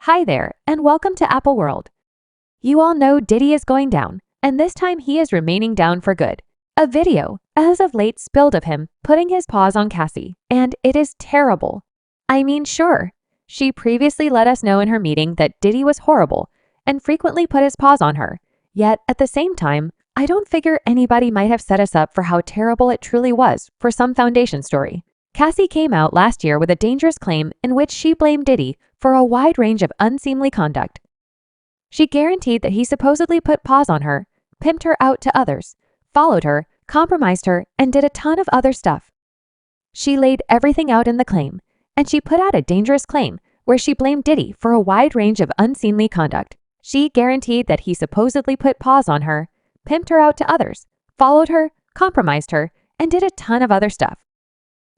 Hi there, and welcome to Apple World. You all know Diddy is going down, and this time he is remaining down for good. A video, as of late, spilled of him putting his paws on Cassie, and it is terrible. I mean, sure, she previously let us know in her meeting that Diddy was horrible and frequently put his paws on her, yet at the same time, I don't figure anybody might have set us up for how terrible it truly was for some foundation story. Cassie came out last year with a dangerous claim in which she blamed Diddy for a wide range of unseemly conduct. She guaranteed that he supposedly put paws on her, pimped her out to others, followed her, compromised her, and did a ton of other stuff. She laid everything out in the claim, and she put out a dangerous claim where she blamed Diddy for a wide range of unseemly conduct. She guaranteed that he supposedly put paws on her, pimped her out to others, followed her, compromised her, and did a ton of other stuff.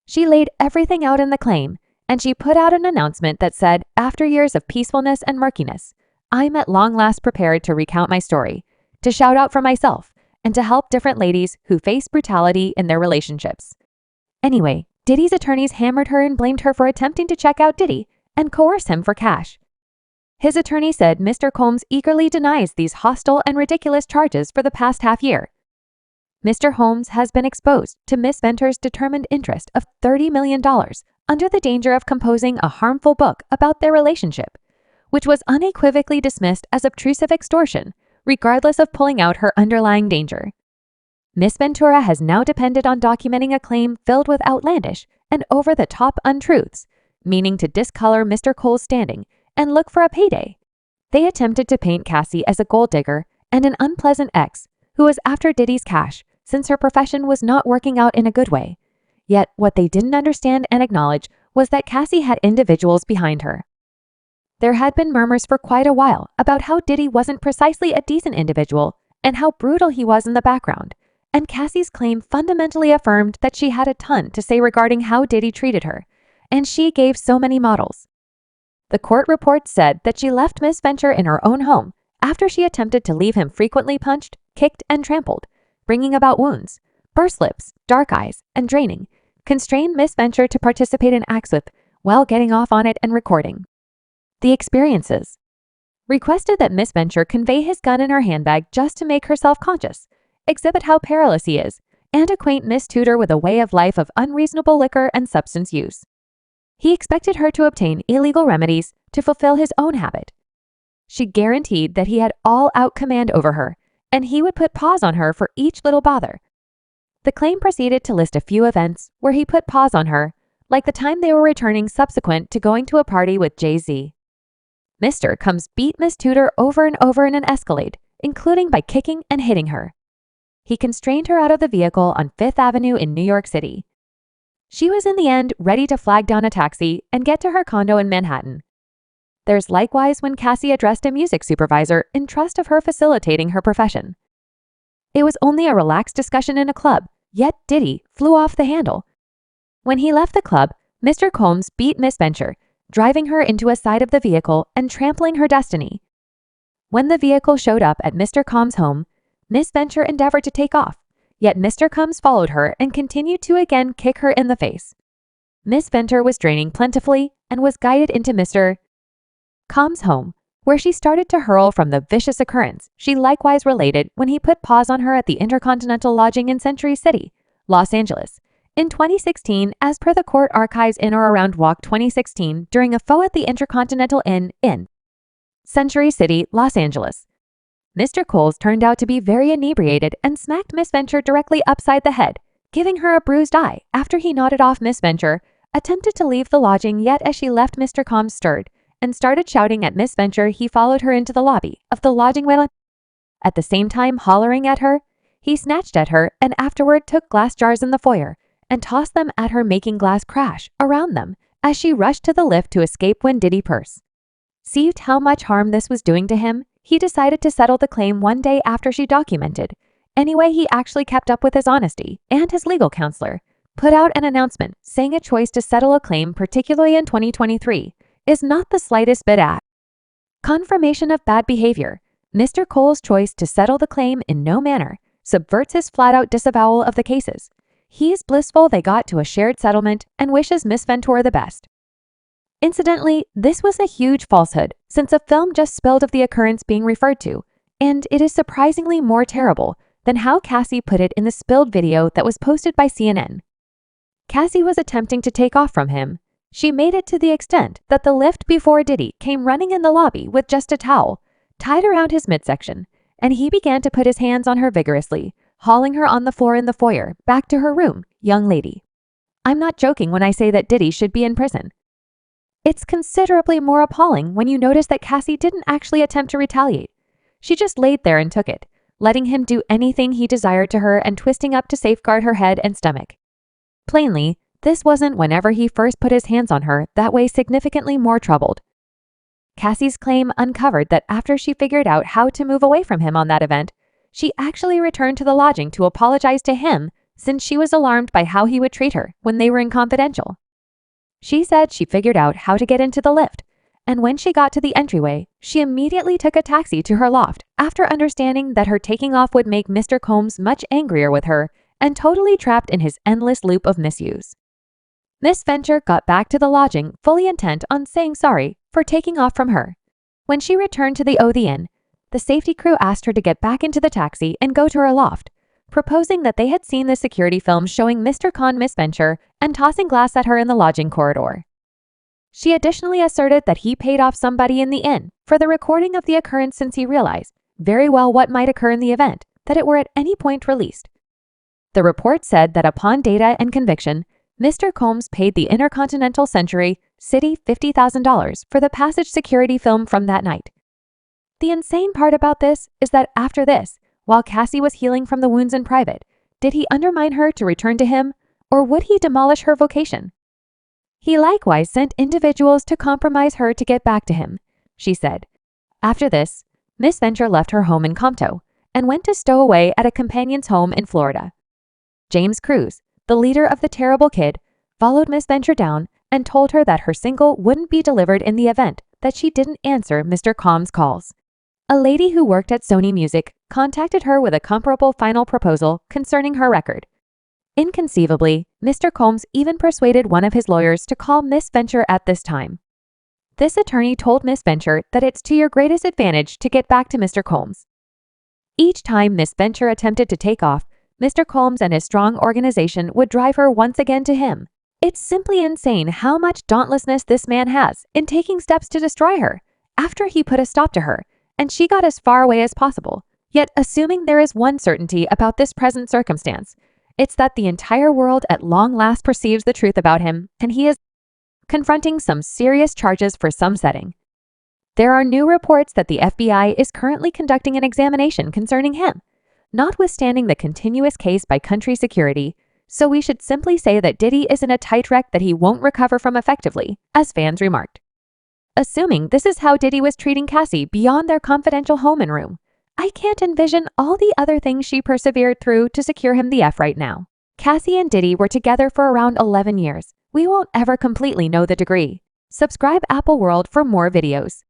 She laid everything out in the claim, and she put out an announcement that said, after years of peacefulness and murkiness, I'm at long last prepared to recount my story, to shout out for myself, and to help different ladies who face brutality in their relationships. Anyway, Diddy's attorneys hammered her and blamed her for attempting to check out Diddy and coerce him for cash. His attorney said Mr. Combs eagerly denies these hostile and ridiculous charges for the past half year. Mr. Holmes has been exposed to Miss Venter's determined interest of $30 million under the danger of composing a harmful book about their relationship, which was unequivocally dismissed as obtrusive extortion, regardless of pulling out her underlying danger. Miss Ventura has now depended on documenting a claim filled with outlandish and over-the-top untruths, meaning to discolor Mr. Cole's standing and look for a payday. They attempted to paint Cassie as a gold digger and an unpleasant ex who was after Diddy's cash since her profession was not working out in a good way. Yet what they didn't understand and acknowledge was that Cassie had individuals behind her. There had been murmurs for quite a while about how Diddy wasn't precisely a decent individual and how brutal he was in the background, and Cassie's claim fundamentally affirmed that she had a ton to say regarding how Diddy treated her, and she gave so many models. The court report said that she left Miss Venture in her own home after she attempted to leave him frequently punched, kicked, and trampled, bringing about wounds, burst lips, dark eyes, and draining, constrained Miss Venture to participate in acts with, while getting off on it and recording. The experiences. Requested that Miss Venture convey his gun in her handbag just to make her self-conscious, exhibit how perilous he is, and acquaint Miss Tudor with a way of life of unreasonable liquor and substance use. He expected her to obtain illegal remedies to fulfill his own habit. She guaranteed that he had all-out command over her, and he would put paws on her for each little bother. The claim proceeded to list a few events where he put paws on her, like the time they were returning subsequent to going to a party with Jay-Z. Mr. Combs beat Miss Tudor over and over in an Escalade, including by kicking and hitting her. He constrained her out of the vehicle on 5th Avenue in New York City. She was in the end ready to flag down a taxi and get to her condo in Manhattan. There's likewise when Cassie addressed a music supervisor in trust of her facilitating her profession. It was only a relaxed discussion in a club, yet Diddy flew off the handle. When he left the club, Mr. Combs beat Miss Venture, driving her into a side of the vehicle and trampling her destiny. When the vehicle showed up at Mr. Combs' home, Miss Venture endeavored to take off, yet Mr. Combs followed her and continued to again kick her in the face. Miss Venture was draining plentifully and was guided into Mr. Combs' home, where she started to hurl from the vicious occurrence she likewise related when he put paws on her at the Intercontinental Lodging in Century City, Los Angeles, in 2016 as per the court archives in or around Walk 2016 during a faux at the Intercontinental Inn in Century City, Los Angeles. Mr. Coles turned out to be very inebriated and smacked Miss Venture directly upside the head, giving her a bruised eye after he nodded off Miss Venture, attempted to leave the lodging yet as she left Mr. Combs stirred, and started shouting at Miss Venture he followed her into the lobby of the lodging while at the same time hollering at her. He snatched at her and afterward took glass jars in the foyer and tossed them at her, making glass crash around them as she rushed to the lift to escape when Diddy purse. See how much harm this was doing to him? He decided to settle the claim one day after she documented. Anyway, he actually kept up with his honesty, and his legal counselor put out an announcement saying a choice to settle a claim, particularly in 2023, is not the slightest bit at confirmation of bad behavior. Mr. Cole's choice to settle the claim in no manner subverts his flat-out disavowal of the cases. He is blissful they got to a shared settlement and wishes Miss Ventura the best. Incidentally, this was a huge falsehood since a film just spilled of the occurrence being referred to, and it is surprisingly more terrible than how Cassie put it in the spilled video that was posted by CNN. Cassie was attempting to take off from him. She made it to the extent that the lift before Diddy came running in the lobby with just a towel tied around his midsection, and he began to put his hands on her vigorously, hauling her on the floor in the foyer back to her room. Young lady, I'm not joking when I say that Diddy should be in prison. It's considerably more appalling when you notice that Cassie didn't actually attempt to retaliate. She just laid there and took it, letting him do anything he desired to her and twisting up to safeguard her head and stomach. Plainly, this wasn't whenever he first put his hands on her that way significantly more troubled. Cassie's claim uncovered that after she figured out how to move away from him on that event, she actually returned to the lodging to apologize to him since she was alarmed by how he would treat her when they were in confidential. She said she figured out how to get into the lift, and when she got to the entryway, she immediately took a taxi to her loft after understanding that her taking off would make Mr. Combs much angrier with her and totally trapped in his endless loop of misuse. Miss Venture got back to the lodging fully intent on saying sorry for taking off from her. When she returned to the Inn, the safety crew asked her to get back into the taxi and go to her loft, proposing that they had seen the security film showing Mr. Con Miss Venture and tossing glass at her in the lodging corridor. She additionally asserted that he paid off somebody in the inn for the recording of the occurrence since he realized very well what might occur in the event that it were at any point released. The report said that upon data and conviction, Mr. Combs paid the Intercontinental Century City $50,000 for the passage security film from that night. The insane part about this is that after this, while Cassie was healing from the wounds in private, did he undermine her to return to him, or would he demolish her vocation? He likewise sent individuals to compromise her to get back to him, she said. After this, Miss Venture left her home in Compton and went to stow away at a companion's home in Florida. James Cruz, the leader of the Terrible Kid, followed Miss Venture down and told her that her single wouldn't be delivered in the event that she didn't answer Mr. Combs' calls. A lady who worked at Sony Music contacted her with a comparable final proposal concerning her record. Inconceivably, Mr. Combs even persuaded one of his lawyers to call Miss Venture at this time. This attorney told Miss Venture that it's to your greatest advantage to get back to Mr. Combs. Each time Miss Venture attempted to take off, Mr. Combs and his strong organization would drive her once again to him. It's simply insane how much dauntlessness this man has in taking steps to destroy her after he put a stop to her, and she got as far away as possible. Yet, assuming there is one certainty about this present circumstance, it's that the entire world at long last perceives the truth about him, and he is confronting some serious charges for some setting. There are new reports that the FBI is currently conducting an examination concerning him, notwithstanding the continuous case by country security, so we should simply say that Diddy is in a tight wreck that he won't recover from effectively, as fans remarked. Assuming this is how Diddy was treating Cassie beyond their confidential home and room, I can't envision all the other things she persevered through to secure him the F right now. Cassie and Diddy were together for around 11 years. We won't ever completely know the degree. Subscribe Apple World for more videos.